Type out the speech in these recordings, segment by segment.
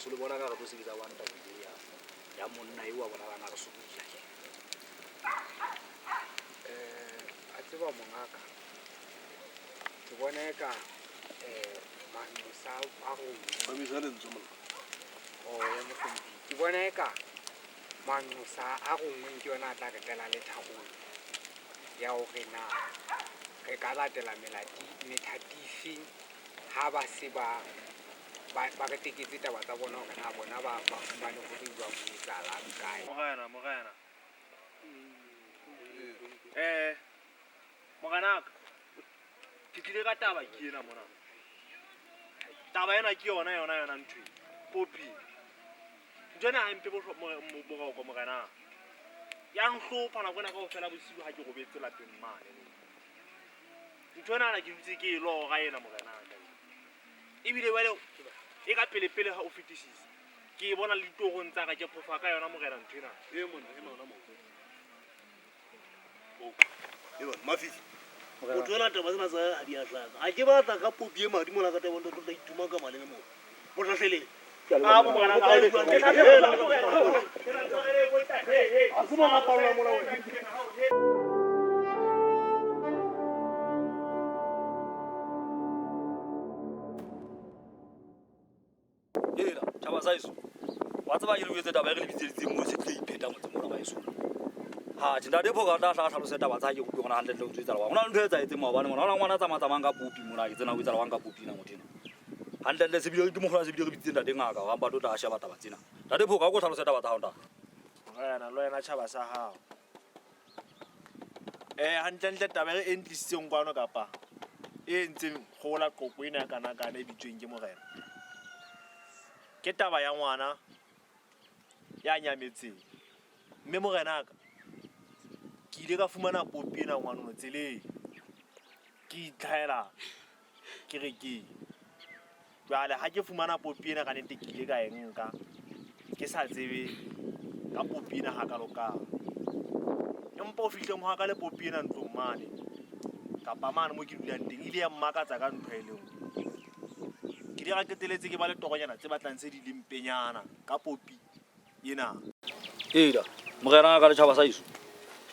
iso le bona ka re se ke tsa wanta ya monna eo wa bona bana re sokodisa ke a tseba mongaka ke bona ka manusa a go mamisa le ntse monna ya mohlompi ke bona ka manusa a go ngwe ke yona a tla ketela le thagolo ya go gena re ka latela metatifi ha ba se ba re teketse taba tsa bona gore na bona ba fumane gore ba mo etsalang kae moganaka ke tlile ka taba ke ena mona taba ena ke yona ntho popi ntwana ha mpe boroko moganaka ya nhlopha nako ena kaofela bosibu ha ke robetse lapeng mane ntwana ke dutse ke lo ga ena moganaka ebile wale e ka pele ha o fetisisa ke bona le ditogong tsa ka ke phofa ka yona mogena ntwana monna mafifi o tswela taba tsena tsa ha di a hlaka ha ke batla ka popi e madi mona ka taba ntlo tla ituma ka maleme mo mo tlahleleng a bo mogena ka le a se bona paola mona Saiso. What's about you with the Dabari most paid down to Moraiso? Ha, Jinade Poga, I said about you 100 loads. 100 I think one of Tamanga Pupi Murai, then with Wanga Pupina Motina. And then there's a beautiful democracy within the Dinga, about Shabatatina. That the Poga was said about Honda. Lorena Chabasa how? Hunted a very interesting one of Gapa. Ain't Hola Coquina Kanaka, maybe drinking more. Ke taba ya ngwana ya nyametse mme morenaka ke ile ka fumana popi ena ngwana mo tseleng ke ithaela ke reke jwale ha ke fumana popi ena ka nete ke ile ka enka ke sa tsebe ka popi ena ha ka loka empa o fihle mo ha ka le popi ena ntlong mane ka pa mane mo ke dulang teng ile ya mmakatsa ka ntho e leng ke dira keteletse ke ba le togonyana tse batlang se di limpenyana ka popi ena Eda mogena ka le tshaba sa iso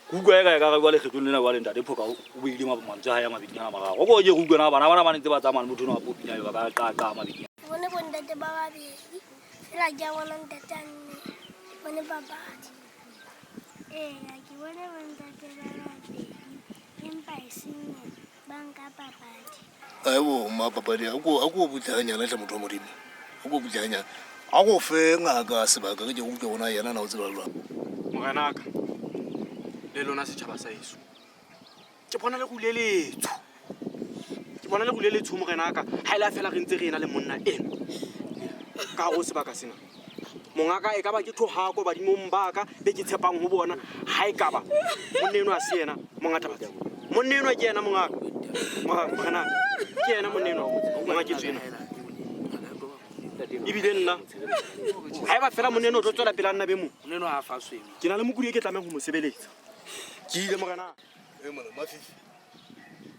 kuku e ka ba le kgetlo lena ba le ntate phoka o buile mapamantse ha ya mabinyana ba go go je kuku na bana ba ntse ba tsamana motho no a popi nya ba ka mabinyana bone bontate ba ba bedi la ja bona ntatanne bone babadi ya ke bone bontate ba ba bedi empa isinne banka babadi Ayo mapapadi ako butlanya la motho wa modimo ako butlanya ako fe ngaka sebaka ke go bona yena na o tseba lwa moganaka le lona setšhaba sa iso ke bona le go leletso moganaka ha ile fela re ntse re ena le monna ena ka go sebaka sena mongaka e ka ba ke thohako badimong baka be ke tshepang ho bona ha e ka ba monneno a se yena mongata ba monneno ke yena mongaka moganaka ke yena monneno monga ke tsena ebile nna ha e ba fela monneno o tlo tswela pela nna be mo monneno a fa sweng ke na le mokudi e ke tlameng ho mo sebeletsa ke ile moganaka mona mafifi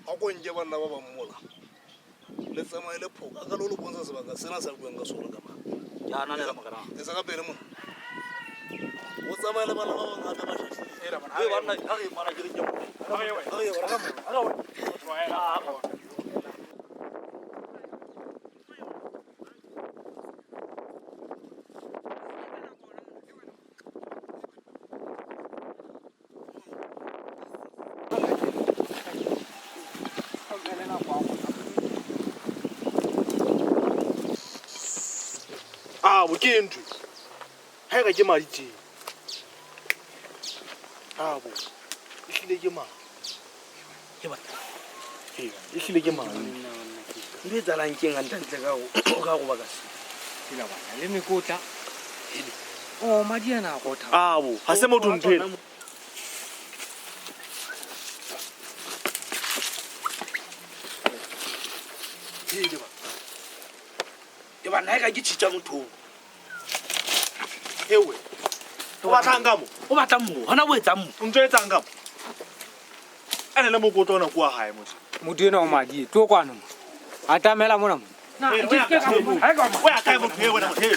ako nje bana ba ba mmola le tsamaile phoka ka lo bontsha sebaka sena sa buang ka sona ka ba ya na le moganaka ke sa ka pele mo o tsamaile bana ba ngata ba shahlile era bana ha bana ha re mara ke re ke bo ke ntwe ha e ka ke maditse bo e hlile ke mang ke batla e hlile ke mang ndi tsalang ke ngantle ka go baka se ila bana le mekotla o madiana go tha bo ha se motho nthwena ke ba nna ka ke tshitsa motho ewe o batlang mo o batla mo hona bo etsang mo ntwe etsang ka mo ene le mokotlo ona kwa hae motho motho ena o madi to kwana mo atamela mona mo 那这个还搞嘛？我也开不开，我那么开，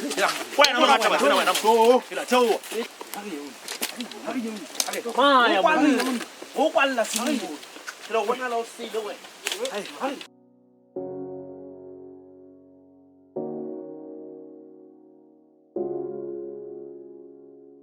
我那么拿这么这么那么多，给他抽。妈呀！我关了，师傅，这我那老死了喂。